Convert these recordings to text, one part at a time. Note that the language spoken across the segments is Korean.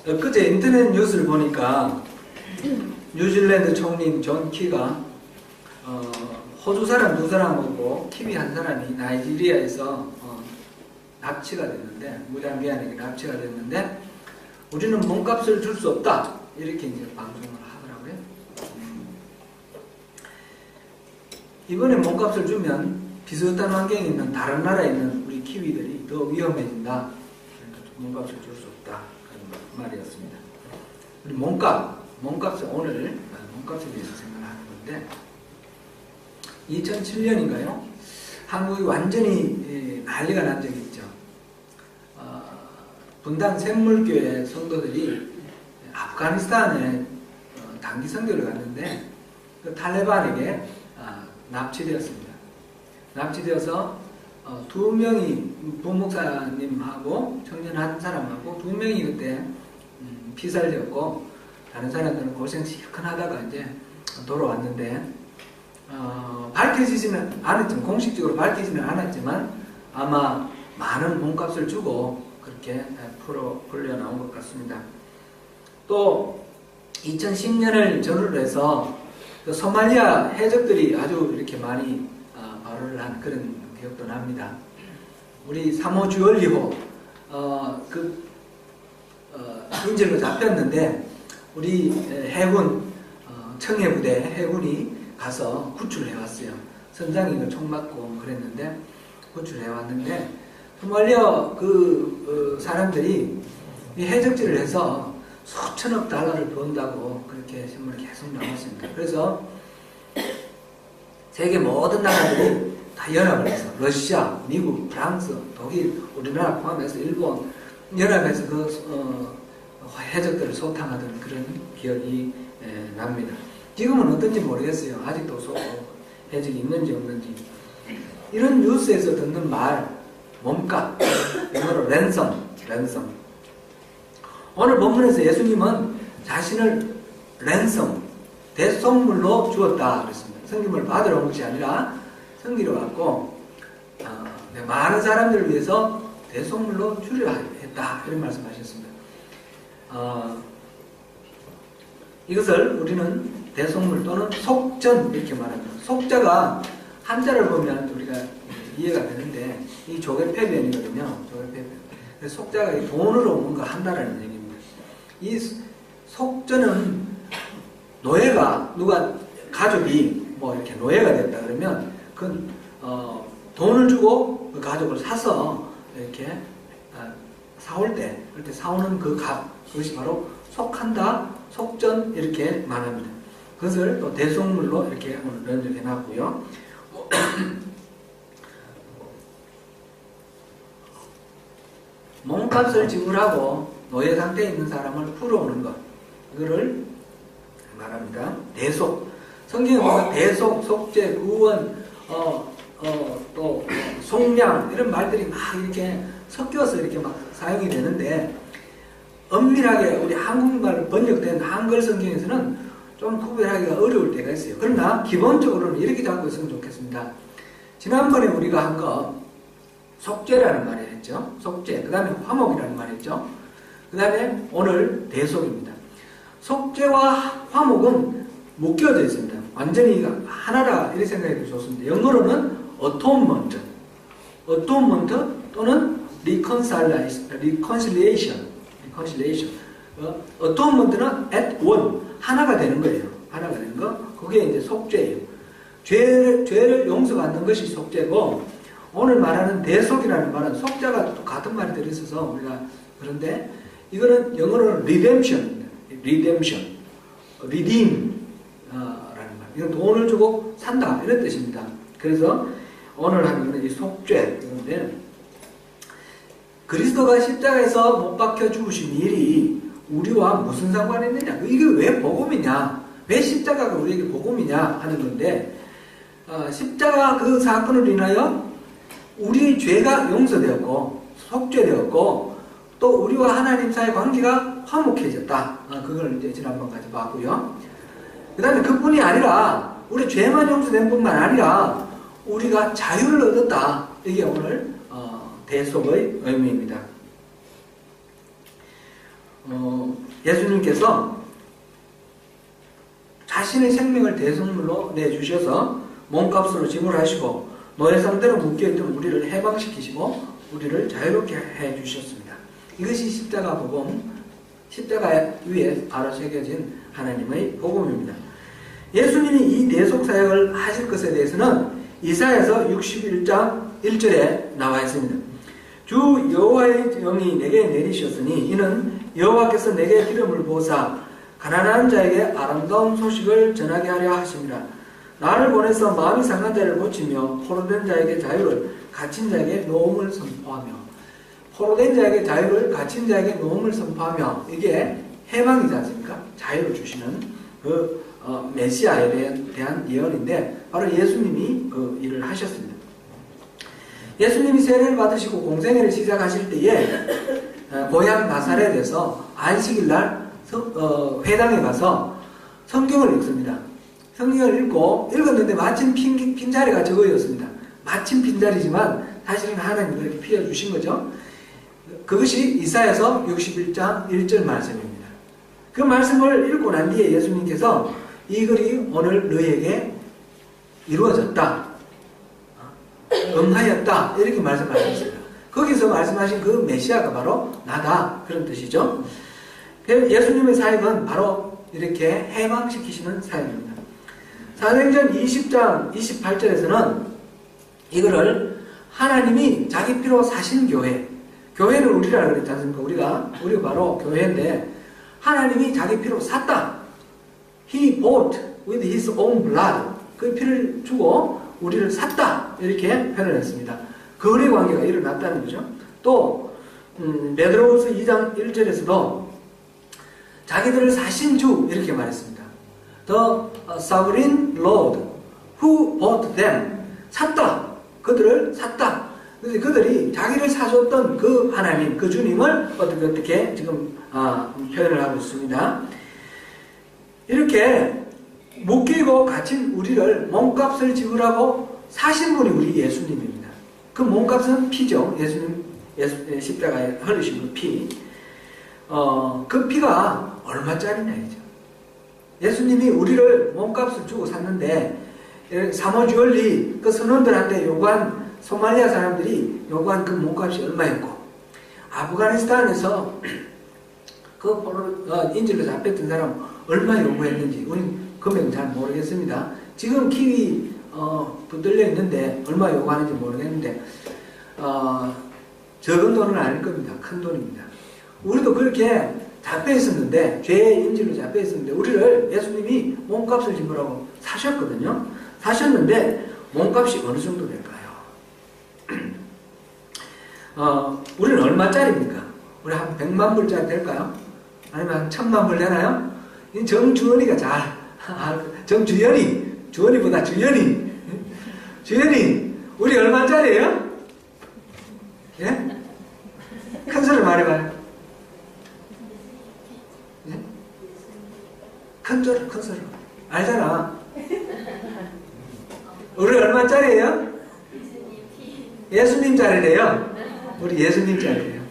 엊그제 인터넷 뉴스를 보니까 뉴질랜드 총리 존 키가 호주 사람 2사람하고 키위 1사람이 나이지리아에서 납치가 됐는데, 무단기한에게 납치가 됐는데, 우리는 몸값을 줄 수 없다, 이렇게 이제 방송을 하더라고요. 이번에 몸값을 주면 비슷한 환경에 있는 다른 나라에 있는 우리 키위들이 더 위험해진다. 그러니까 몸값을 줄 수 없다, 그런 말이었습니다. 우리 몸값을 오늘 몸값에 대해서 생각하는 건데, 2007년인가요? 한국이 완전히 난리가 난 적이 있죠. 분당 샘물교회 성도들이 아프가니스탄에 단기 선교를 갔는데, 그 탈레반에게 납치되었습니다. 납치되어서 2명이 부목사님하고 청년 1사람하고 2명이 그때 피살되었고, 다른 사람들은 고생 실컷 하다가 이제 돌아왔는데, 밝혀지지는 않았지만, 공식적으로 밝히지는 않았지만 아마 많은 몸값을 주고 그렇게 풀려 나온 것 같습니다. 또 2010년을 전후로 해서 소말리아 해적들이 아주 이렇게 많이 발언을 한 그런 기억도 납니다. 우리 3호 주얼리호 인질로 잡혔는데, 우리 해군 청해부대 해군이 가서 구출을 해왔어요. 선장이 총 맞고 그랬는데 구출을 해왔는데, 소말리아 사람들이 이 해적질을 해서 수천억 달러를 번다고 그렇게 신문에 계속 나왔습니다. 그래서 세계 모든 나라들이 다 연합을 해서 러시아, 미국, 프랑스, 독일, 우리나라 포함해서 일본 연합해서 해적들을 소탕하던 그런 기억이 납니다. 지금은 어떤지 모르겠어요. 아직도 해적이 있는지 없는지. 이런 뉴스에서 듣는 말, 몸값, 영어로 랜섬. 오늘 본문에서 예수님은 자신을 랜섬, 대속물로 주었다 그랬습니다. 성김을 받으러 온 것이 아니라 성기로 왔고, 많은 사람들을 위해서 대속물로 주려 했다, 이런 말씀하셨습니다. 이것을 우리는 대속물 또는 속전, 이렇게 말합니다. 속자가 한자를 보면 우리가 이해가 되는데, 이 조개패변이거든요. 조개패변. 속자가 돈으로 뭔가 한다라는 얘기입니다. 이 속전은 노예가, 가족이 이렇게 노예가 됐다 그러면 돈을 주고 그 가족을 사서 이렇게 사올 때, 그렇게 사오는 그 값, 그것이 바로 속한다, 속전, 이렇게 말합니다. 그것을 또 대속물로 이렇게 오늘 연결해 놨고요. 몸값을 지불하고 노예 상태에 있는 사람을 풀어오는 것, 이거를 말합니다. 대속. 성경에 보면 대속, 속죄, 구원, 또 속량, 이런 말들이 막 이렇게 섞여서 이렇게 막 사용이 되는데, 엄밀하게 우리 한국말 번역된 한글 성경에서는 좀 구별하기가 어려울 때가 있어요. 그러나 기본적으로는 이렇게 잡고 있으면 좋겠습니다. 지난번에 우리가 한 거 속죄라는 말을 했죠. 속죄. 그 다음에 화목이라는 말을 했죠. 그 다음에 오늘 대속입니다. 속죄와 화목은 묶여져 있습니다. 완전히 하나라, 이렇게 생각해도 좋습니다. 영어로는 atonement 또는 reconciliation. atonement는 at one, 하나가 되는 거예요. 하나가 되는 거. 그게 이제 속죄예요. 죄를 용서받는 것이 속죄고, 오늘 말하는 대속이라는 말은 속죄가 또 같은 말이 들어있어서 우리가 그런데, 이거는 영어로는 redemption입니다. redeem 라는 말. 이건 돈을 주고 산다, 이런 뜻입니다. 그래서 오늘 하는 이 속죄, 그런데 그리스도가 십자가에서 못 박혀 죽으신 일이 우리와 무슨 상관이 있느냐? 이게 왜 복음이냐? 왜 십자가가 우리에게 복음이냐? 하는 건데, 십자가 그 사건을 인하여 우리의 죄가 용서되었고 속죄되었고, 또 우리와 하나님 사이의 관계가 화목해졌다. 그걸 이제 지난번까지 봤고요. 그 다음에 그뿐이 아니라 우리 죄만 용서된 뿐만 아니라 우리가 자유를 얻었다. 이게 오늘 대속의 의미입니다. 예수님께서 자신의 생명을 대속물로 내주셔서 몸값으로 지불하시고 노예 상태로 묶여있던 우리를 해방시키시고 우리를 자유롭게 해주셨습니다. 이것이 십자가 복음, 십자가 위에 바로 새겨진 하나님의 복음입니다. 예수님이 이 대속사역을 하실 것에 대해서는 이사야서 61장 1절에 나와 있습니다. 주 여호와의 영이 내게 내리셨으니 이는 여호와께서 내게 기름을 부으사 가난한 자에게 아름다운 소식을 전하게 하려 하십니다. 나를 보내서 마음이 상한 자를 고치며 포로된 자에게 자유를, 갇힌 자에게 노음을 선포하며, 포로된 자에게 자유를, 갇힌 자에게 노음을 선포하며, 이게 해방이지 않습니까? 자유를 주시는 그 메시아에 대한 예언인데 바로 예수님이 그 일을 하셨습니다. 예수님이 세례를 받으시고 공생애를 시작하실 때에 고향 나사렛에서 안식일날 회당에 가서 성경을 읽습니다. 성경을 읽었는데 마침 빈자리가 저거였습니다. 마침 빈자리지만 사실은 하나님이 그렇게 피워주신 거죠. 그것이 이사야서 61장 1절 말씀입니다. 그 말씀을 읽고 난 뒤에 예수님께서 이 글이 오늘 너희에게 이루어졌다, 응하였다, 이렇게 말씀하셨습니다. 거기서 말씀하신 그 메시아가 바로 나다, 그런 뜻이죠. 예수님의 사역은 바로 이렇게 해방시키시는 사역입니다. 사도행전 20장 28절에서는 이거를 하나님이 자기 피로 사신 교회, 교회를 우리라고 그랬지 않습니까? 우리가 바로 교회인데 하나님이 자기 피로 샀다. He bought with his own blood. 그 피를 주고 우리를 샀다. 이렇게 표현을 했습니다. 거래 관계가 일어났다는 거죠. 또 베드로후서 2장 1절에서도 자기들을 사신 주 이렇게 말했습니다. The sovereign Lord who bought them. 샀다. 그들을 샀다. 그래서 그들이 자기를 사줬던 그 하나님, 그 주님을 어떻게 지금 표현을 하고 있습니다. 이렇게 묶이고 갇힌 우리를 몸값을 지불하고 사신 분이 우리 예수님입니다. 그 몸값은 피죠. 예수님 십자가에 흘리신 그 피. 그 피가 얼마짜리냐 이죠. 예수님이 우리를 몸값을 주고 샀는데 사모주얼리 그 선원들한테 요구한, 소말리아 사람들이 요구한 그 몸값이 얼마였고, 아프가니스탄에서 그 인질로 잡혔던 사람 얼마 요구했는지 우리는 금액은 잘 모르겠습니다. 지금 키위 붙들려 있는데 얼마 요구하는지 모르겠는데 적은 돈은 아닐 겁니다. 큰 돈입니다. 우리도 그렇게 잡혀 있었는데, 죄의 인질로 잡혀 있었는데 우리를 예수님이 몸값을 지불하고 사셨거든요. 사셨는데 몸값이 어느 정도 될까요? 우리는 얼마짜리입니까? 우리 한 100만 불짜리 될까요? 아니면 한 1000만 불 되나요? 정주원이가 주원이보다 주연이 우리 얼마짜리예요? 예? 큰 소리 말해봐요. 예? 큰 소리 알잖아. 우리 얼마짜리예요? 예수님 짜리래요. 우리 예수님 짜리래요.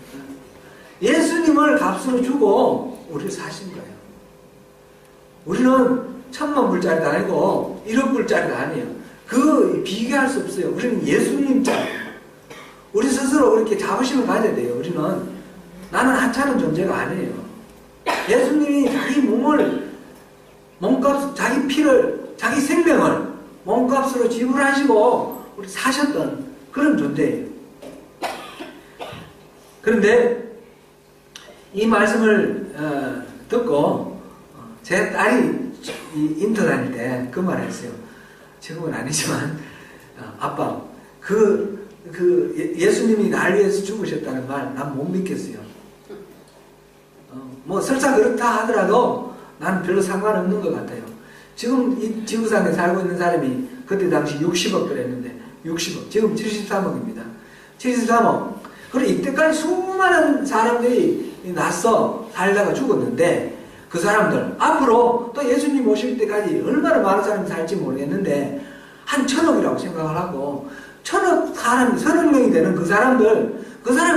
예수님을 값으로 주고 우리를 사신 거예요. 우리는 1000만 불짜리도 아니고 1억 불짜리도 아니에요. 그 비교할 수 없어요. 우리는 예수님 짜리. 우리 스스로 그렇게 자부심을 가져야 돼요. 우리는 나는 하찮은 존재가 아니에요. 예수님이 자기 몸값, 자기 피를, 자기 생명을 몸값으로 지불하시고 우리 사셨던 그런 존재예요. 그런데 이 말씀을 듣고 제 딸이 인터 다닐 때 그 말 했어요. 지금은 아니지만 아빠 예수님이 날 위해서 죽으셨다는 말 난 못 믿겠어요. 뭐 설사 그렇다 하더라도 나는 별로 상관없는 것 같아요. 지금 이 지구상에 살고 있는 사람이 그때 당시 60억 그랬는데 60억, 지금 73억입니다. 73억. 그리고 이때까지 수많은 사람들이 나서 살다가 죽었는데 그 사람들 앞으로 또 예수님 오실 때까지 얼마나 많은 사람이 살지 모르겠는데 한 1000억이라고 생각을 하고 1000명이 되는 그 사람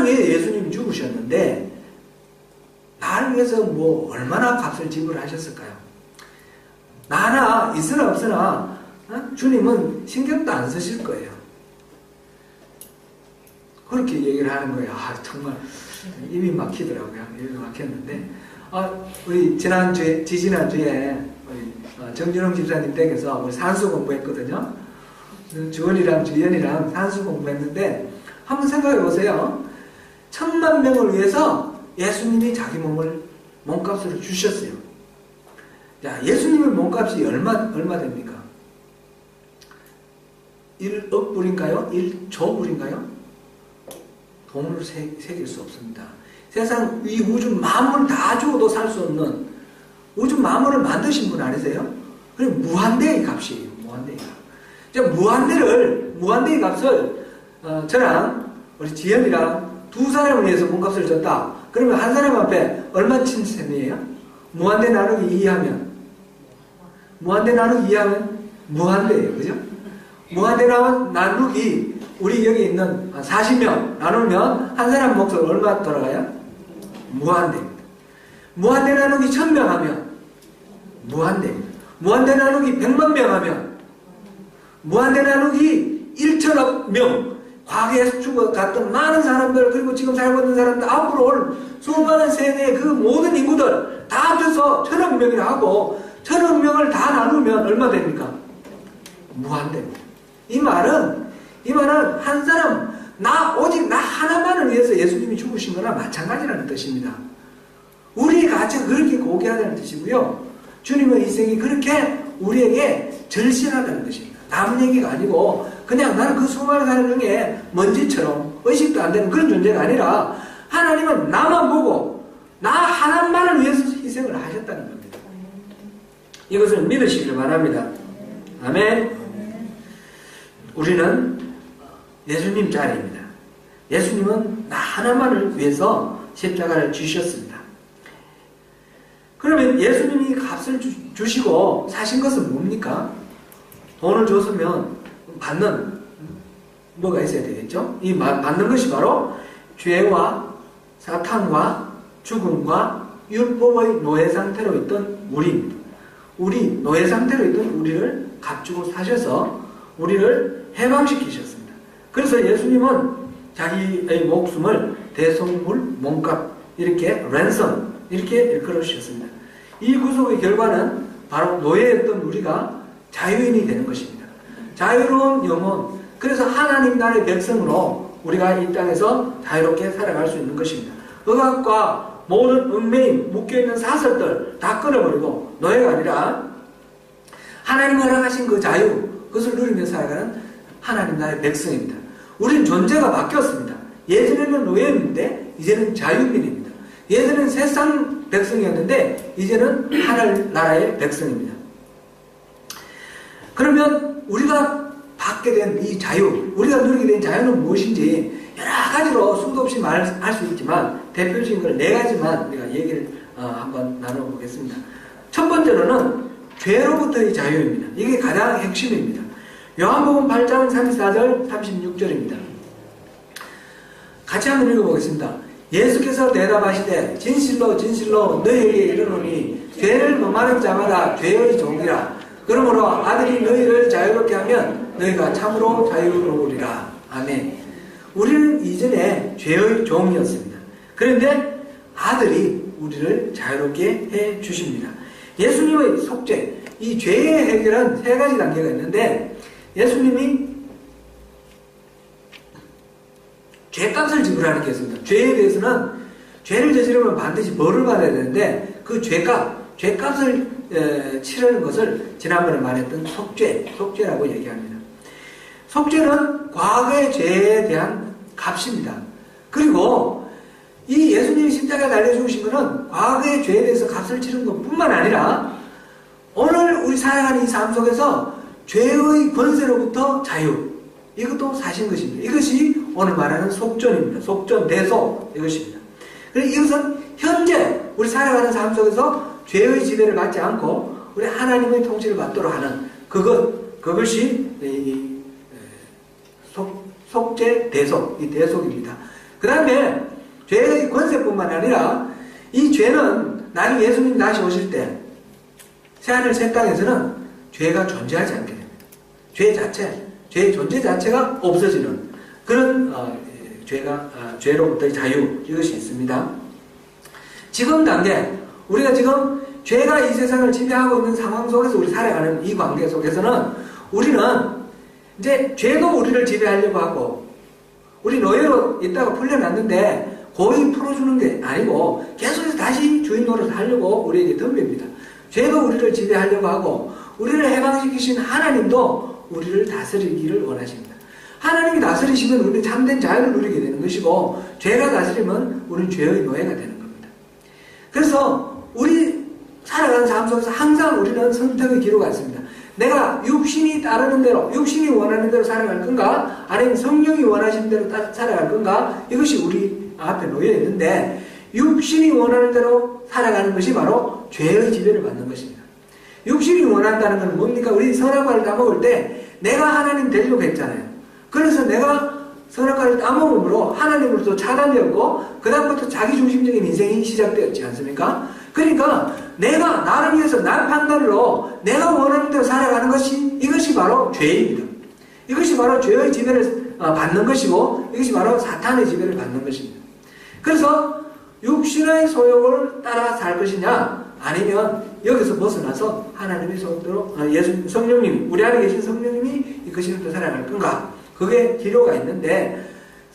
위해 예수님이 죽으셨는데 나를 하나님께서 뭐 얼마나 값을 지불하셨을까요? 나나 있으나 없으나 주님은 신경도 안 쓰실 거예요. 그렇게 얘기를 하는 거예요. 정말 입이 막히더라고요. 입이 막혔는데 우리 지지난주에 우리 정준홍 집사님 댁에서 우리 산수 공부했거든요. 주원이랑 주연이랑 산수 공부했는데 한번 생각해 보세요. 1000만 명을 위해서 예수님이 자기 몸값으로 주셨어요. 자, 예수님의 몸값이 얼마 됩니까? 1억 불인가요? 1조 불인가요? 돈을 새길 수 없습니다. 세상 이 우주 만물 다 주어도 살 수 없는 우주 만물을 만드신 분 아니세요? 그리고 무한대의 값이에요. 무한대의 값. 무한대의 값을 저랑 우리 지연이랑 두 사람을 위해서 몸값을 줬다. 그러면 한 사람 앞에 얼마 친 셈이에요? 무한대 나누기 2하면 무한대예요. 그죠? 무한대 나누기 우리 여기 있는 40명 나누면 한 사람 몫으로 얼마 돌아가요? 무한대입니다. 무한대 나누기 1000명 하면 무한대입니다. 무한대 나누기 100만 명 하면 무한대 나누기 1천억 명 과거에 죽어갔던 많은 사람들 그리고 지금 살고 있는 사람들 앞으로 올 수많은 세대의 그 모든 인구들 다 합쳐서 1000억 명이라 하고 1000억 명을 다 나누면 얼마 됩니까? 무한대입니다. 이 말은 한 사람 오직 나 하나만을 위해서 예수님이 죽으신 거나 마찬가지라는 뜻입니다. 우리 가치가 그렇게 고귀하다는 뜻이고요. 주님의 희생이 그렇게 우리에게 절실하다는 뜻입니다. 남 얘기가 아니고 그냥 나는 그 수많은 사람 중에 먼지처럼 의식도 안 되는 그런 존재가 아니라 하나님은 나만 보고 나 하나만을 위해서 희생을 하셨다는 겁니다. 이것을 믿으시길 바랍니다. 아멘. 우리는 예수님 자리입니다. 예수님은 나 하나만을 위해서 십자가를 지셨습니다. 그러면 예수님이 값을 주시고 사신 것은 뭡니까? 돈을 줬으면 받는 뭐가 있어야 되겠죠? 이 받는 것이 바로 죄와 사탄과 죽음과 율법의 노예 상태로 있던 우리입니다. 우리 노예 상태로 있던 우리를 값주고 사셔서 우리를 해방시키셨습니다. 그래서 예수님은 자기의 목숨을 대속물 몸값 이렇게 랜섬 이렇게 일컬어주셨습니다. 이 구속의 결과는 바로 노예였던 우리가 자유인이 되는 것입니다. 자유로운 영혼, 그래서 하나님 나라의 백성으로 우리가 이 땅에서 자유롭게 살아갈 수 있는 것입니다. 억압과 모든 얽매임, 묶여있는 사슬들 다 끊어버리고 노예가 아니라 하나님 허락하신 그 자유, 그것을 누리며 살아가는 하나님 나라의 백성입니다. 우리는 존재가 바뀌었습니다. 예전에는 노예였는데 이제는 자유민입니다. 예전에는 세상 백성이었는데 이제는 하나님 나라의 백성입니다. 그러면 우리가 받게 된 이 자유, 우리가 누리게 된 자유는 무엇인지 여러 가지로 수도 없이 말할 수 있지만 대표적인 걸 4가지만 우리가 얘기를 한번 나눠보겠습니다. 첫 번째로는 죄로부터의 자유입니다. 이게 가장 핵심입니다. 요한복음 8장 34절 36절입니다. 같이 한번 읽어보겠습니다. 예수께서 대답하시되 진실로 진실로 너희에게 이르노니 죄를 범하는 자마다 죄의 종이라. 그러므로 아들이 너희를 자유롭게 하면 너희가 참으로 자유로우리라. 아멘. 우리는 이전에 죄의 종이었습니다. 그런데 아들이 우리를 자유롭게 해 주십니다. 예수님의 속죄, 이 죄의 해결은 3가지 단계가 있는데 예수님이 죄값을 지불하는 게 있습니다. 죄에 대해서는 죄를 저지르면 반드시 벌을 받아야 되는데 그 죄값을 치르는 것을 지난번에 말했던 속죄라고 얘기합니다. 속죄는 과거의 죄에 대한 값입니다. 그리고 이 예수님이 십자가에 달려 죽으신 것은 과거의 죄에 대해서 값을 치른 것뿐만 아니라 오늘 우리 살아가는 이 삶 속에서 죄의 권세로부터 자유, 이것도 사신 것입니다. 이것이 오늘 말하는 속전입니다. 속전, 대속 이것입니다. 그래서 이것은 현재 우리 살아가는 삶 속에서 죄의 지배를 받지 않고 우리 하나님의 통치를 받도록 하는 그것이 속죄, 대속, 이 대속입니다. 그 다음에 죄의 권세뿐만 아니라 이 죄는 나중에 예수님 다시 오실 때 새하늘 새 땅에서는 죄가 존재하지 않게 됩니다. 죄 자체, 죄의 존재 자체가 없어지는 그런 죄로부터의 자유, 이것이 있습니다. 지금 단계, 우리가 지금 죄가 이 세상을 지배하고 있는 상황 속에서 우리 살아가는 이 관계 속에서는 우리는 이제 죄도 우리를 지배하려고 하고, 우리 노예로 있다가 풀려났는데 고이 풀어주는 게 아니고 계속해서 다시 주인 노릇을 하려고 우리에게 덤빕니다. 죄도 우리를 지배하려고 하고, 우리를 해방시키신 하나님도 우리를 다스리기를 원하십니다. 하나님이 다스리시면 우리는 참된 자유를 누리게 되는 것이고, 죄가 다스리면 우리는 죄의 노예가 되는 겁니다. 그래서 우리 살아가는 삶 속에서 항상 우리는 선택의 기로가 있습니다. 내가 육신이 따르는 대로, 육신이 원하는 대로 살아갈 건가? 아니면 성령이 원하시는 대로 살아갈 건가? 이것이 우리 앞에 놓여 있는데, 육신이 원하는 대로 살아가는 것이 바로 죄의 지배를 받는 것입니다. 육신이 원한다는 건 뭡니까? 우리 선악과를 따먹을 때 내가 하나님 되려고 했잖아요. 그래서 내가 선악과를 따먹음으로 하나님으로부터 차단되었고, 그 다음부터 자기중심적인 인생이 시작되었지 않습니까? 그러니까 내가 나를 위해서 날 판단으로 내가 원하는 대로 살아가는 것이, 이것이 바로 죄입니다. 이것이 바로 죄의 지배를 받는 것이고, 이것이 바로 사탄의 지배를 받는 것입니다. 그래서 육신의 소욕을 따라 살 것이냐, 아니면 여기서 벗어나서 하나님의 소욕대로 성령님, 우리 안에 계신 성령님이 이것을 또 살아갈 건가? 그게 기로가 있는데,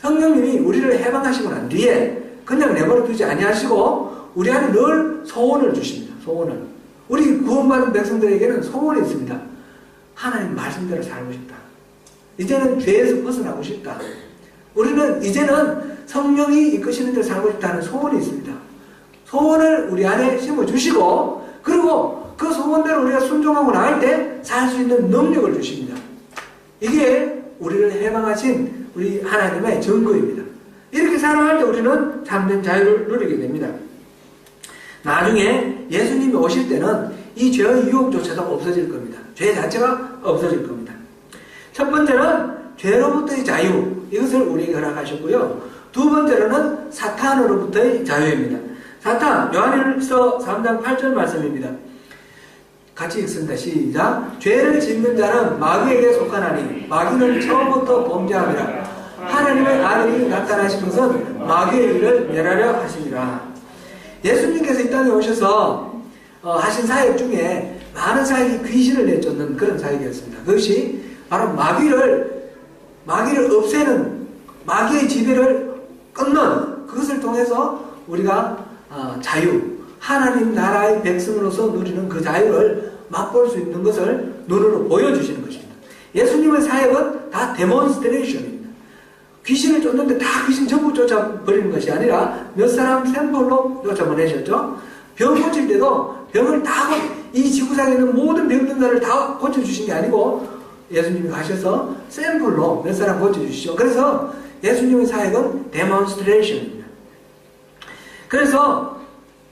성령님이 우리를 해방하시고 난 뒤에 그냥 내버려 두지 아니하시고 우리 안에 늘 소원을 주십니다. 소원을. 우리 구원받은 백성들에게는 소원이 있습니다. 하나님 말씀대로 살고 싶다. 이제는 죄에서 벗어나고 싶다. 우리는 이제는 성령이 이끄시는 대로 살고 싶다는 소원이 있습니다. 소원을 우리 안에 심어주시고, 그리고 그 소원대로 우리가 순종하고 나갈 때 살 수 있는 능력을 주십니다. 이게 우리를 해방하신 우리 하나님의 증거입니다. 이렇게 살아갈 때 우리는 참된 자유를 누리게 됩니다. 나중에 예수님이 오실 때는 이 죄의 유혹조차도 없어질 겁니다. 죄 자체가 없어질 겁니다. 첫 번째는 죄로부터의 자유, 이것을 우리에게 허락하셨고요. 두 번째로는 사탄으로부터의 자유입니다. 사탄, 요한일서 3장 8절 말씀입니다. 같이 읽습니다. 시작. 죄를 짓는 자는 마귀에게 속하나니 마귀는 처음부터 범죄함이라. 하나님의 아들이 나타나신 것은 마귀의 일을 멸하려 하심이라. 예수님께서 이 땅에 오셔서 하신 사역 중에 많은 사역이 귀신을 내쫓는 그런 사역이었습니다. 그것이 바로 마귀를 없애는, 마귀의 지배를 끊는, 그것을 통해서 우리가 자유, 하나님 나라의 백성으로서 누리는 그 자유를 맛볼 수 있는 것을 눈으로 보여주시는 것입니다. 예수님의 사역은 다 데몬스트레이션입니다. 귀신을 쫓는데 다 귀신 전부 쫓아버리는 것이 아니라 몇 사람 샘플로 쫓아보내셨죠. 병 고칠 때도 병을 다, 이 지구상에 있는 모든 병든자를 다 고쳐주신 게 아니고 예수님이 가셔서 샘플로 몇 사람 고쳐주시죠. 그래서 예수님의 사역은 데몬스트레이션입니다. 그래서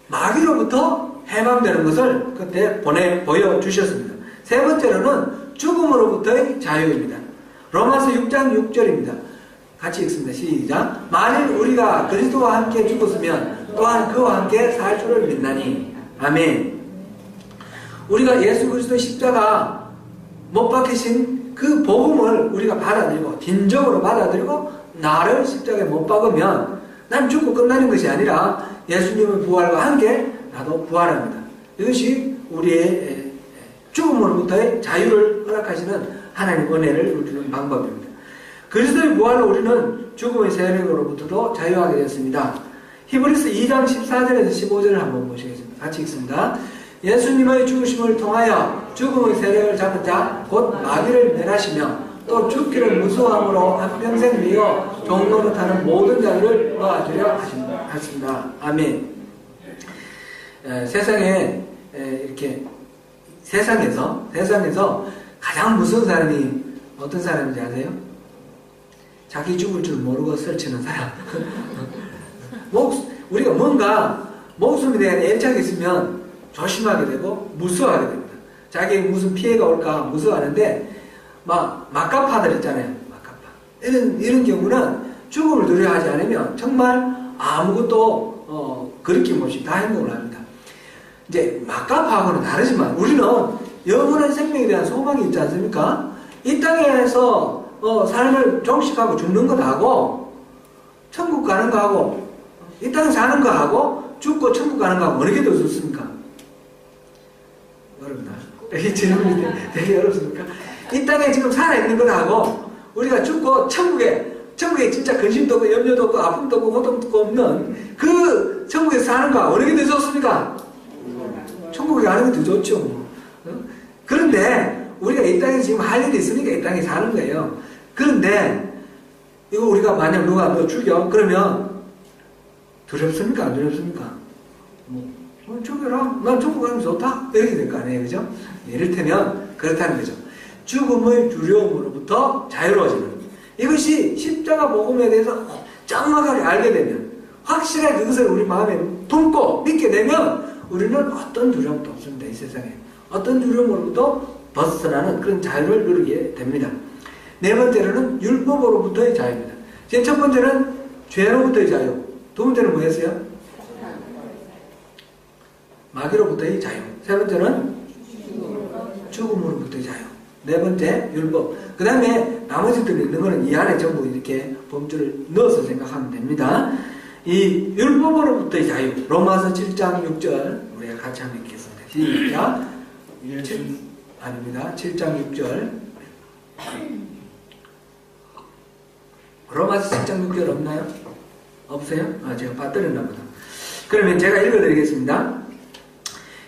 마귀로부터 해방되는 것을 그때 보여주셨습니다. 세 번째로는 죽음으로부터의 자유입니다. 로마서 6장 6절입니다. 같이 읽습니다. 시작. 만일 우리가 그리스도와 함께 죽었으면 또한 그와 함께 살 줄을 믿나니. 아멘. 우리가 예수 그리스도의 십자가 못 박히신 그 복음을 우리가 받아들이고 진정으로 받아들이고 나를 십자가에 못 박으면 난 죽고 끝나는 것이 아니라 예수님의 부활과 함께 나도 부활합니다. 이것이 우리의 죽음으로부터의 자유를 허락하시는 하나님의 은혜를 누리는 방법입니다. 그리스도의 부활로 우리는 죽음의 세력으로부터도 자유하게 되었습니다. 히브리서 2장 14절에서 15절을 한번 보시겠습니다. 같이 읽습니다. 예수님의 죽으심을 통하여 죽음의 세력을 잡은 자 곧 마귀를 멸하시며 또 죽기를 무수함으로 한평생 미어 종노릇하는 모든 자들을 도와주려 하십니다. 아멘. 세상에 이렇게 세상에서 가장 무서운 사람이 어떤 사람인지 아세요? 자기 죽을 줄 모르고 설치는 사람. 우리가 뭔가 목숨에 대한 애착이 있으면 조심하게 되고 무서워하게 됩니다. 자기에게 무슨 피해가 올까 무서워하는데 막가파들 있잖아요. 막가파. 이런 경우는 죽음을 두려워하지 않으면 정말 아무것도 거리낌 없이 다 행동을 합니다. 이제 막가파하고는 다르지만 우리는 영원한 생명에 대한 소망이 있지 않습니까? 이 땅에서 삶을 종식하고 죽는 거하고 천국 가는 거하고 이 땅에 사는 거하고 죽고 천국 가는 거하고 어느 게 더 좋습니까? 어렵나? 이 질문이 되게 어렵습니까? 이 땅에 지금 살아있는 거하고 우리가 죽고 천국에 진짜 근심도 없고 염려도 없고 아픔도 없고 고통도 없는 그 천국에서 사는 거 어느 게 더 좋습니까? 천국에 가는 게 더 좋죠. 그런데 우리가 이 땅에 지금 할 일이 있으니까 이 땅에 사는 거예요. 그런데 이거 우리가 만약 누가 너 죽여 그러면 두렵습니까? 안 두렵습니까? 죽여라. 난 천국 가면 좋다. 이렇게 될 거 아니에요. 그죠? 이를테면 그렇다는 거죠. 죽음의 두려움으로부터 자유로워지는 이것이 십자가 복음에 대해서 정확하게 알게 되면 확실하게 그것을 우리 마음에 품고 믿게 되면 우리는 어떤 두려움도 없습니다. 이 세상에. 어떤 두려움으로부터 벗어나는 그런 자유를 누리게 됩니다. 네 번째로는 율법으로부터의 자유입니다. 제 첫 번째는 죄로부터의 자유. 두 번째는 뭐였어요? 마귀로부터의 자유. 세 번째는 죽음으로부터의 자유. 네 번째 율법. 그 다음에 나머지들이 있는 거는 이 안에 전부 이렇게 범주를 넣어서 생각하면 됩니다. 이 율법으로부터의 자유. 로마서 7장 6절 우리가 같이 한번 읽겠습니다. 시작. 아닙니다. 7장 6절. 로마서 7장 6절 없나요? 없어요? 제가 빠뜨렸나 보다. 그러면 제가 읽어드리겠습니다.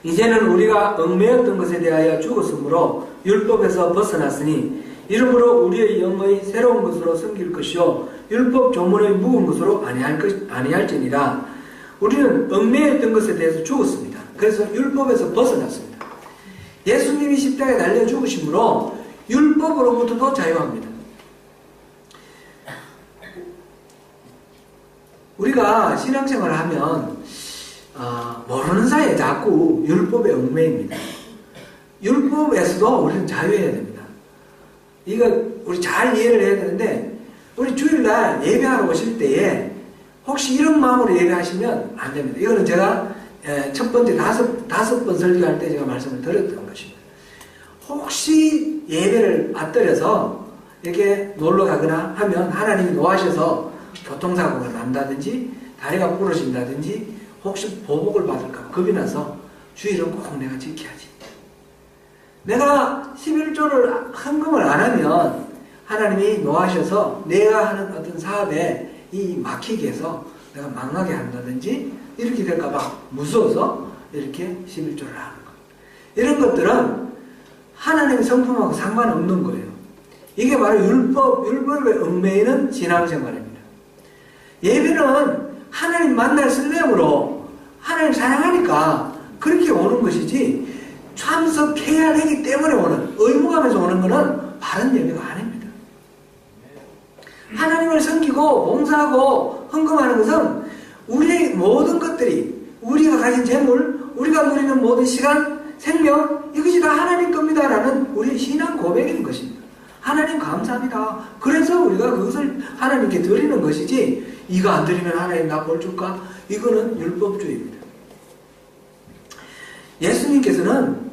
이제는 우리가 얽매였던 것에 대하여 죽었으므로 율법에서 벗어났으니 이러므로 우리의 영의 새로운 것으로 섬길 것이요 율법 조문의 묵은 것으로 아니할지니라. 우리는 얽매였던 것에 대해서 죽었습니다. 그래서 율법에서 벗어났습니다. 예수님이 십자가에 달려 죽으심으로 율법으로부터도 자유합니다. 우리가 신앙생활을 하면 모르는 사이에 자꾸 율법에 얽매입니다. 율법에서도 우리는 자유해야 됩니다. 이거 우리 잘 이해를 해야 되는데 우리 주일날 예배하러 오실 때에 혹시 이런 마음으로 예배하시면 안 됩니다. 이거는 제가 첫 번째 다섯 번 설교할 때 제가 말씀을 드렸던 것입니다. 혹시 예배를 받들여서 이렇게 놀러 가거나 하면 하나님이 노하셔서 교통사고가 난다든지 다리가 부러진다든지 혹시 보복을 받을까 겁이 나서 주일은 꼭 내가 지켜야지. 내가 11조를 헌금을 안 하면 하나님이 노하셔서 내가 하는 어떤 사업에 이 막히게 해서 내가 망하게 한다든지 이렇게 될까봐 무서워서 이렇게 11조를 하는 것. 이런 것들은 하나님의 성품하고 상관없는 거예요. 이게 바로 율법에 얽매이는 신앙생활입니다. 예배는 하나님 만날 설렘으로 하나님 사랑하니까 그렇게 오는 것이지 참석해야 되기 때문에 오는 의무감에서 오는 것은 바른 예배가 아닙니다. 하나님을 섬기고 봉사하고 헌금하는 것은 우리의 모든 것들이 우리가 가진 재물, 우리가 누리는 모든 시간, 생명 이것이 다 하나님 겁니다라는 우리의 신앙 고백인 것입니다. 하나님 감사합니다. 그래서 우리가 그것을 하나님께 드리는 것이지 이거 안 드리면 하나님 나 뭘 줄까? 이거는 율법주의입니다. 예수님께서는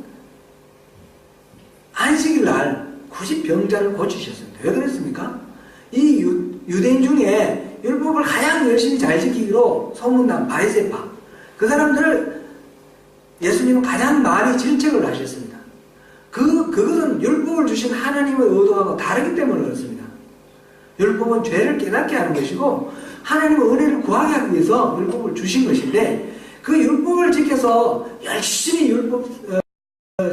안식일 날 굳이 병자를 고치셨습니다. 왜 그랬습니까? 이 유대인 중에 율법을 가장 열심히 잘 지키기로 소문난 바리새파 그 사람들을 예수님은 가장 많이 질책을 하셨습니다. 그것은 율법을 주신 하나님의 의도하고 다르기 때문에 그렇습니다. 율법은 죄를 깨닫게 하는 것이고 하나님의 은혜를 구하게 하기 위해서 율법을 주신 것인데 그 율법을 지켜서 열심히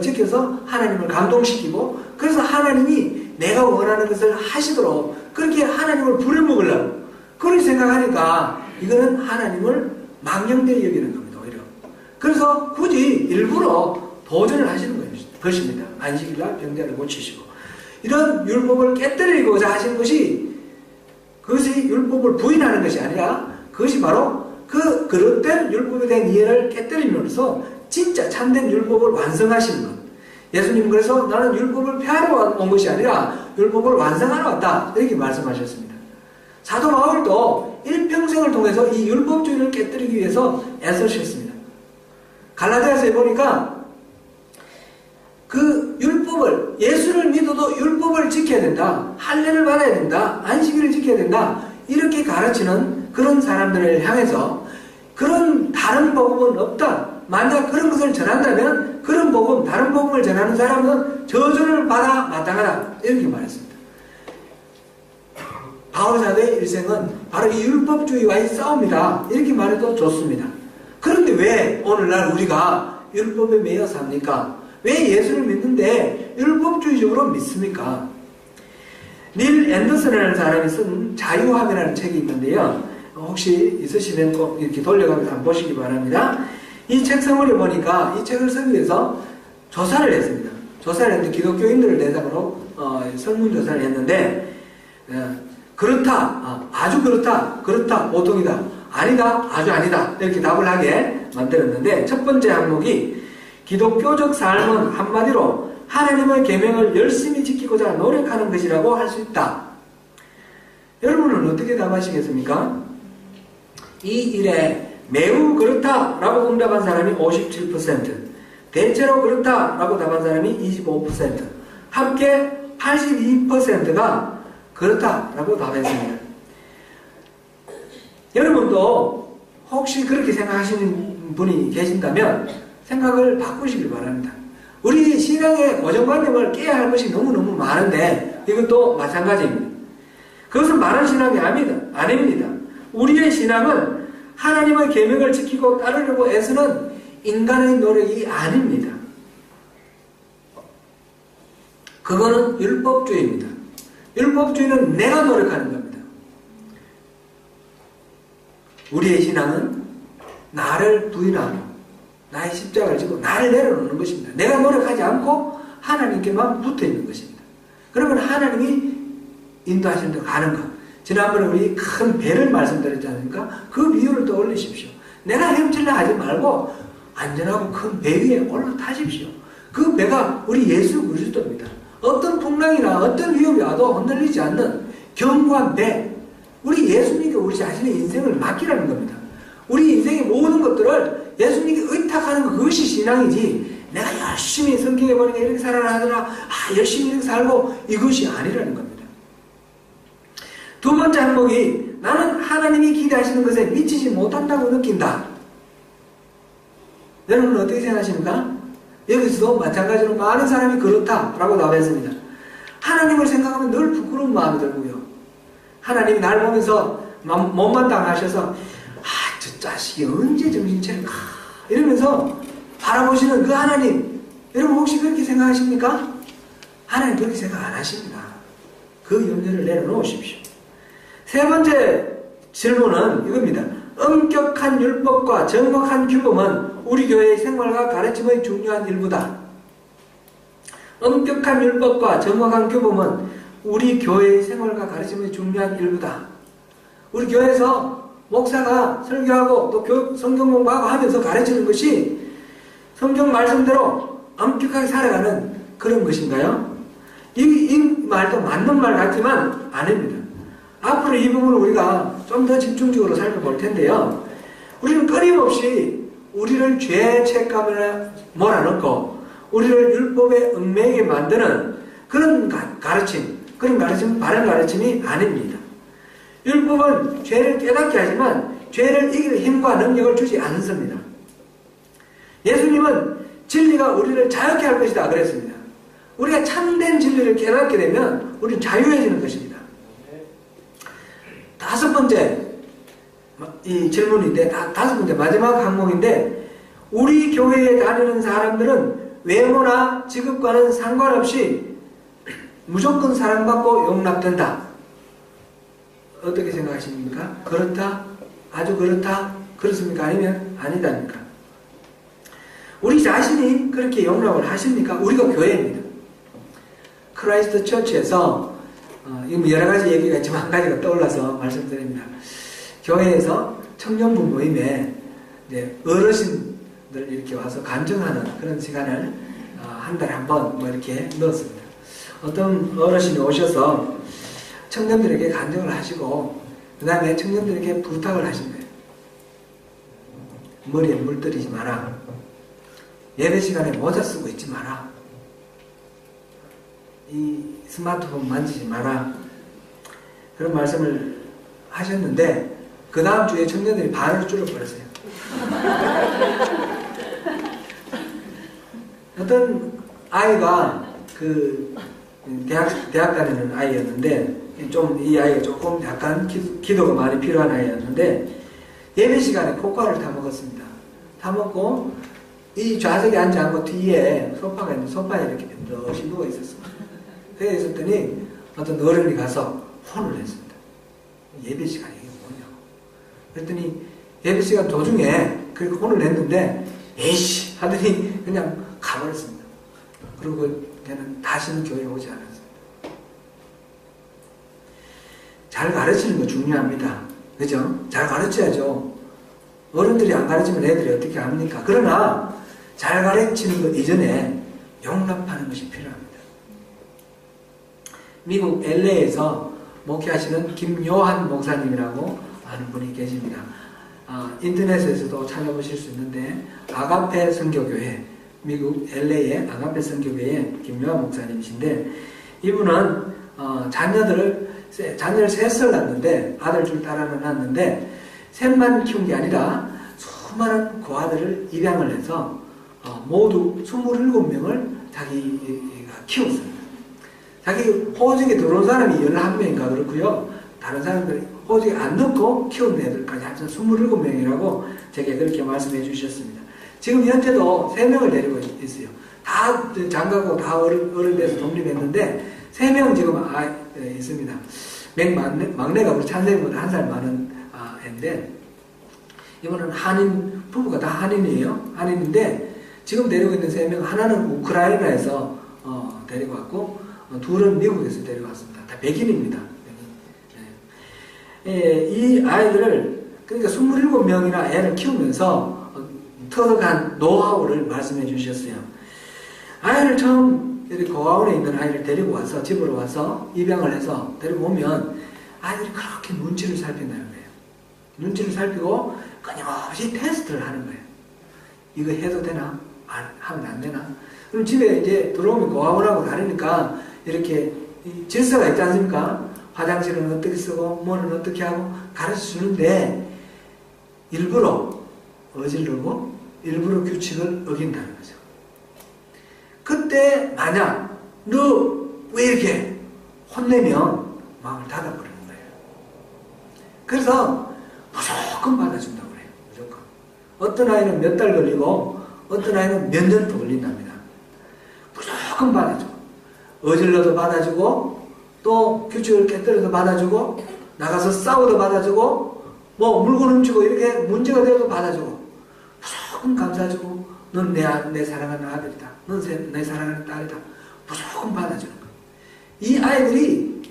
지켜서 하나님을 감동시키고 그래서 하나님이 내가 원하는 것을 하시도록 그렇게 하나님을 부려먹으려고 그렇게 생각하니까 이거는 하나님을 망령되이 여기는 겁니다. 오히려. 그래서 굳이 일부러 도전을 하시는 것입니다. 안식일날 병자를 고치시고 이런 율법을 깨뜨리고자 하신 것이 그것이 율법을 부인하는 것이 아니라 그것이 바로 그 그릇된 율법에 대한 이해를 깨뜨리면서 진짜 참된 율법을 완성하시는 것. 예수님은 그래서 나는 율법을 폐하러 온 것이 아니라 율법을 완성하러 왔다 이렇게 말씀하셨습니다. 사도 바울도 일평생을 통해서 이 율법주의를 깨뜨리기 위해서 애쓰셨습니다. 갈라디아서에 보니까 그 율법을, 예수를 믿어도 율법을 지켜야 된다, 할례를 받아야 된다, 안식일을 지켜야 된다, 이렇게 가르치는 그런 사람들을 향해서 그런 다른 복음은 없다, 만약 그런 것을 전한다면 그런 복음, 다른 복음을 전하는 사람은 저주를 받아 마땅하다, 이렇게 말했습니다. 바울 사도의 일생은 바로 이 율법주의와의 싸움이다, 이렇게 말해도 좋습니다. 그런데 왜 오늘날 우리가 율법에 매여 삽니까? 왜 예수를 믿는데 율법주의적으로 믿습니까? 닐 앤더슨이라는 사람이 쓴 자유함이라는 책이 있는데요, 혹시 있으시면 꼭 이렇게 돌려가면서 한번 보시기 바랍니다. 이 책 서문에 보니까 이 책을 쓰기 위해서 조사를 했습니다. 조사를 했는데 기독교인들을 대상으로 설문조사를 했는데, 그렇다, 아주 그렇다, 그렇다, 보통이다, 아니다, 아주 아니다, 이렇게 답을 하게 만들었는데, 첫 번째 항목이 기독교적 삶은 한마디로 하나님의 계명을 열심히 지키고자 노력하는 것이라고 할 수 있다. 여러분은 어떻게 답하시겠습니까? 이 일에 매우 그렇다라고 응답한 사람이 57%, 대체로 그렇다라고 답한 사람이 25%, 합계 82%가 그렇다라고 답했습니다. 여러분도 혹시 그렇게 생각하시는 분이 계신다면 생각을 바꾸시길 바랍니다. 우리 신앙의 고정관념을 깨야 할 것이 너무너무 많은데 이것도 마찬가지입니다. 그것은 많은 신앙이 아닙니다. 우리의 신앙은 하나님의 계명을 지키고 따르려고 애쓰는 인간의 노력이 아닙니다. 그거는 율법주의입니다. 율법주의는 내가 노력하는 겁니다. 우리의 신앙은 나를 부인하고 나의 십자가를 지고 나를 내려놓는 것입니다. 내가 노력하지 않고 하나님께만 붙어있는 것입니다. 그러면 하나님이 인도하시는 데 가는 것. 지난번에 우리 큰 배를 말씀드렸지 않습니까? 그 비유를 떠올리십시오. 내가 헤엄칠라 하지 말고 안전하고 큰 배 위에 올라타십시오. 그 배가 우리 예수 그리스도입니다. 어떤 풍랑이나 어떤 위험이 와도 흔들리지 않는 견고한 배. 우리 예수님께 우리 자신의 인생을 맡기라는 겁니다. 우리 인생의 모든 것들을 예수님께 의탁하는 것, 그것이 신앙이지, 내가 열심히 성경에 보니까 이렇게 살아라 하더라, 열심히 이렇게 살고, 이것이 아니라는 겁니다. 두 번째 항목이 나는 하나님이 기대하시는 것에 미치지 못한다고 느낀다. 여러분은 어떻게 생각하십니까? 여기서도 마찬가지로 많은 사람이 그렇다라고 답했습니다. 하나님을 생각하면 늘 부끄러운 마음이 들고요. 하나님이 날 보면서 못마땅하셔서 저 자식이 언제 정신 차릴까 이러면서 바라보시는 그 하나님, 여러분 혹시 그렇게 생각하십니까? 하나님 그렇게 생각 안 하십니다. 그 염려를 내려놓으십시오. 세 번째 질문은 이겁니다. 엄격한 율법과 정확한 규범은 우리 교회의 생활과 가르침의 중요한 일부다. 엄격한 율법과 정확한 규범은 우리 교회의 생활과 가르침의 중요한 일부다. 우리 교회에서 목사가 설교하고 또 성경 공부하고 하면서 가르치는 것이 성경 말씀대로 엄격하게 살아가는 그런 것인가요? 이 말도 맞는 말 같지만 아닙니다. 앞으로 이 부분을 우리가 좀 더 집중적으로 살펴볼 텐데요. 우리는 끊임없이 우리를 죄의 책감에 몰아넣고 우리를 율법에 얽매이게 만드는 그런 가르침, 바른 가르침이 아닙니다. 율법은 죄를 깨닫게 하지만 죄를 이길 힘과 능력을 주지 않습니다. 예수님은 진리가 우리를 자유케 할 것이다 그랬습니다. 우리가 참된 진리를 깨닫게 되면 우리는 자유해지는 것입니다. 다섯 번째 이 질문인데, 다섯 번째 마지막 항목인데, 우리 교회에 다니는 사람들은 외모나 직업과는 상관없이 무조건 사랑받고 용납된다. 어떻게 생각하십니까? 그렇다? 아주 그렇다? 그렇습니까? 아니면 아니다입니까? 우리 자신이 그렇게 용납을 하십니까? 우리가 교회입니다. 크라이스트 처치에서 여러 가지 얘기가 있지만 한 가지가 떠올라서 말씀드립니다. 교회에서 청년부 모임에 어르신들 이렇게 와서 간증하는 그런 시간을 한 달에 한 번 이렇게 넣었습니다. 어떤 어르신이 오셔서 청년들에게 간증을 하시고 그 다음에 청년들에게 부탁을 하신 거예요. 머리에 물들이지 마라. 예배 시간에 모자 쓰고 있지 마라. 이 스마트폰 만지지 마라. 그런 말씀을 하셨는데 그 다음 주에 청년들이 반으로 줄어버렸어요. 어떤 아이가 그 대학 다니는 아이였는데 좀 이 아이가 조금 약간 기도가 많이 필요한 아이였는데 예배 시간에 포카를 다 먹었습니다. 다 먹고 이 좌석에 앉지 않고 뒤에 소파가 있는 소파에 이렇게 빈듯이 누워 있었습니다. 그래 있었더니 어떤 어른이 가서 혼을 냈습니다. 예배 시간이 이게 뭐냐고. 그랬더니 예배 시간 도중에 그렇게 혼을 냈는데 에이씨 하더니 그냥 가버렸습니다. 그리고 걔는 다시는 교회에 오지 않았습니다. 잘 가르치는 거 중요합니다. 그죠? 잘 가르쳐야죠. 어른들이 안 가르치면 애들이 어떻게 합니까? 그러나 잘 가르치는 것 이전에 용납하는 것이 필요합니다. 미국 LA에서 목회하시는 김요한 목사님이라고 하는 분이 계십니다. 인터넷에서도 찾아보실 수 있는데 아가페 선교교회, 미국 LA의 아가페 선교교회의 김요한 목사님이신데 이분은 자녀를 셋을 낳았는데 아들 둘 딸 하나 낳았는데 셋만 키운 게 아니라 수많은 고아들을 입양을 해서 모두 27명을 자기가 키웠습니다. 자기 호적에 들어온 사람이 11명인가 그렇고요. 다른 사람들이 호적에 안 넣고 키운 애들까지 합쳐 27명이라고 제게 그렇게 말씀해 주셨습니다. 지금 현재도 3명을 데리고 있어요. 다 장가고 다 어른 돼서 독립했는데 3명 지금 있습니다. 막내가 우리 찬생보다 1살 많은 애인데 이번은 한인 부부가 다 한인이에요. 한인인데 지금 데리고 있는 3명 하나는 우크라이나에서 데리고 왔고 둘은 미국에서 데려왔습니다. 다 백인입니다. 이 아이들을 그러니까 27명이나 애를 키우면서 터득한 노하우를 말씀해 주셨어요. 아이를 처음 이렇게 고아원에 있는 아이를 데리고 와서 집으로 와서 입양을 해서 데리고 오면 아이들이 그렇게 눈치를 살핀다는 거예요. 눈치를 살피고 끊임없이 테스트를 하는 거예요. 이거 해도 되나? 하면 안 되나? 그럼 집에 이제 들어오면 고아원하고 다르니까 이렇게 질서가 있지 않습니까? 화장실은 어떻게 쓰고 뭐는 어떻게 하고 가르쳐 주는데 일부러 어지르고 일부러 규칙을 어긴다는 거죠. 그때 만약 너 왜 이렇게 혼내면 마음을 닫아버리는 거예요. 그래서 무조건 받아준다고 그래요. 무조건. 어떤 아이는 몇 달 걸리고 어떤 아이는 몇 년 더 걸린답니다. 무조건 받아줘. 어질러도 받아주고 또 규칙을 깨뜨려도 받아주고 나가서 싸워도 받아주고 뭐 물건 훔치고 이렇게 문제가 되어도 받아주고 무조건 감사해주고 넌 내 사랑하는 아들이다. 넌 내 사랑하는 딸이다. 무조건 받아주는 거예요. 이 아이들이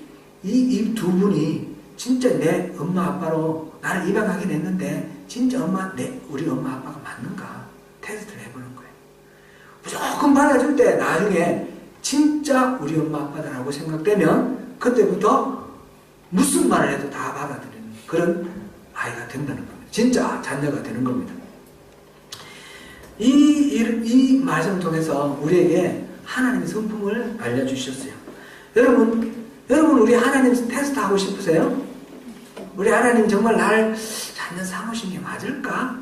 이 두 분이 진짜 내 엄마 아빠로 나를 입양하긴 했는데 진짜 우리 엄마 아빠가 맞는가 테스트를 해보는 거예요. 무조건 받아줄 때 나중에 진짜 우리 엄마 아빠다라고 생각되면 그때부터 무슨 말을 해도 다 받아들이는 그런 아이가 된다는 겁니다. 진짜 자녀가 되는 겁니다. 이 말씀을 통해서 우리에게 하나님의 성품을 알려주셨어요. 여러분 우리 하나님 테스트 하고 싶으세요? 우리 하나님 정말 나를 자녀 삼으신 게 맞을까?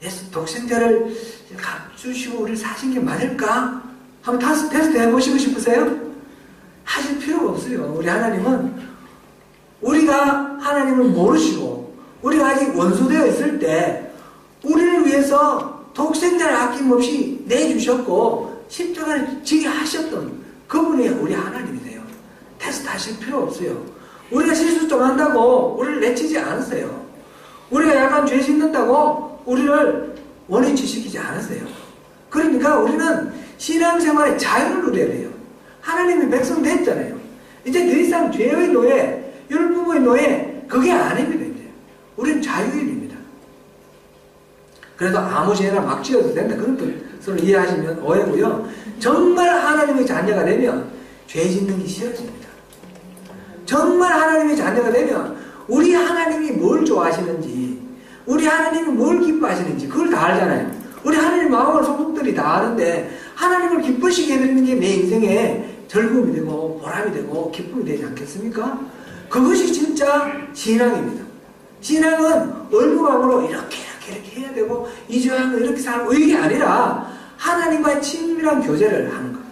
예수 독생자를 갖주시고 우리를 사신 게 맞을까? 한번 테스트 해보시고 싶으세요? 하실 필요가 없어요. 우리 하나님은 우리가 하나님을 모르시고 우리가 아직 원수되어 있을 때 우리를 위해서 독생자를 아낌없이 내주셨고 십자가를 지게 하셨던 그분이 우리 하나님이세요. 테스트 하실 필요 없어요. 우리가 실수 좀 한다고 우리를 내치지 않으세요. 우리가 약간 죄 짓는다고 우리를 원위치 시키지 않으세요. 그러니까 우리는 신앙생활의 자유를 누려야 돼요. 하나님이 백성 됐잖아요. 이제 더 이상 죄의 노예, 율법의 노예 그게 아닙니다. 이제 우리는 자유인입니다. 그래서 아무 죄나 막 지어도 된다. 그런 뜻을 이해하시면 오해고요. 정말 하나님의 자녀가 되면 죄 짓는 게 싫어집니다. 정말 하나님의 자녀가 되면 우리 하나님이 뭘 좋아하시는지 우리 하나님이 뭘 기뻐하시는지 그걸 다 알잖아요. 우리 하나님 마음을 속속들이 별일이 다 하는데 하나님을 기쁘시게 해드리는 게 내 인생의 즐거움이 되고 보람이 되고 기쁨이 되지 않겠습니까? 그것이 진짜 신앙입니다. 신앙은 얼무감으로 이렇게 해야 되고 이 조항은 이렇게 살고 이게 아니라 하나님과의 친밀한 교제를 하는 거예요.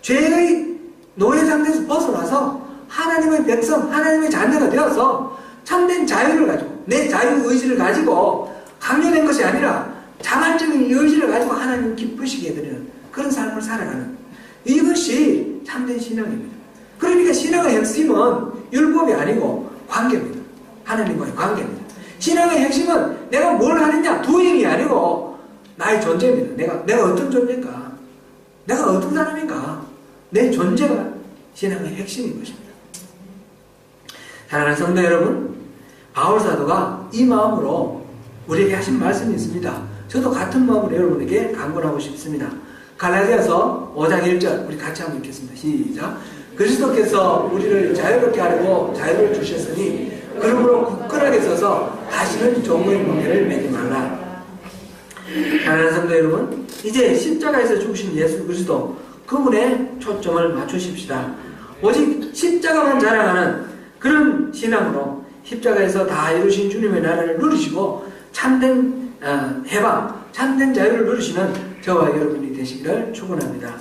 죄의 노예 상태에서 벗어나서 하나님의 백성, 하나님의 자녀가 되어서 참된 자유를 가지고 내 자유의지를 가지고 강요된 것이 아니라 자발적인 의지를 가지고 하나님을 기쁘시게 해드리는 그런 삶을 살아가는 이것이 참된 신앙입니다. 그러니까 신앙의 핵심은 율법이 아니고 관계입니다. 하나님과의 관계입니다. 신앙의 핵심은 내가 뭘 하느냐 도인이 아니고 나의 존재입니다. 내가 어떤 존재인가, 내가 어떤 사람인가, 내 존재가 신앙의 핵심인 것입니다. 사랑하는 성도 여러분, 바울 사도가 이 마음으로 우리에게 하신 말씀이 있습니다. 저도 같은 마음으로 여러분에게 강권하고 싶습니다. 갈라디아서 5장 1절 우리 같이 한번 읽겠습니다. 시작. 그리스도께서 우리를 자유롭게 하려고 자유를 주셨으니 그러므로 굳건하게 서서 다시는 종의 문제를 매지 말라. 사랑하는 성도 여러분, 이제 십자가에서 죽으신 예수 그리스도 그분의 초점을 맞추십시다. 오직 십자가만 자랑하는 그런 신앙으로 십자가에서 다 이루신 주님의 나라를 누리시고 참된 해방, 참된 자유를 누리시는 저와 여러분이 되시기를 축원합니다.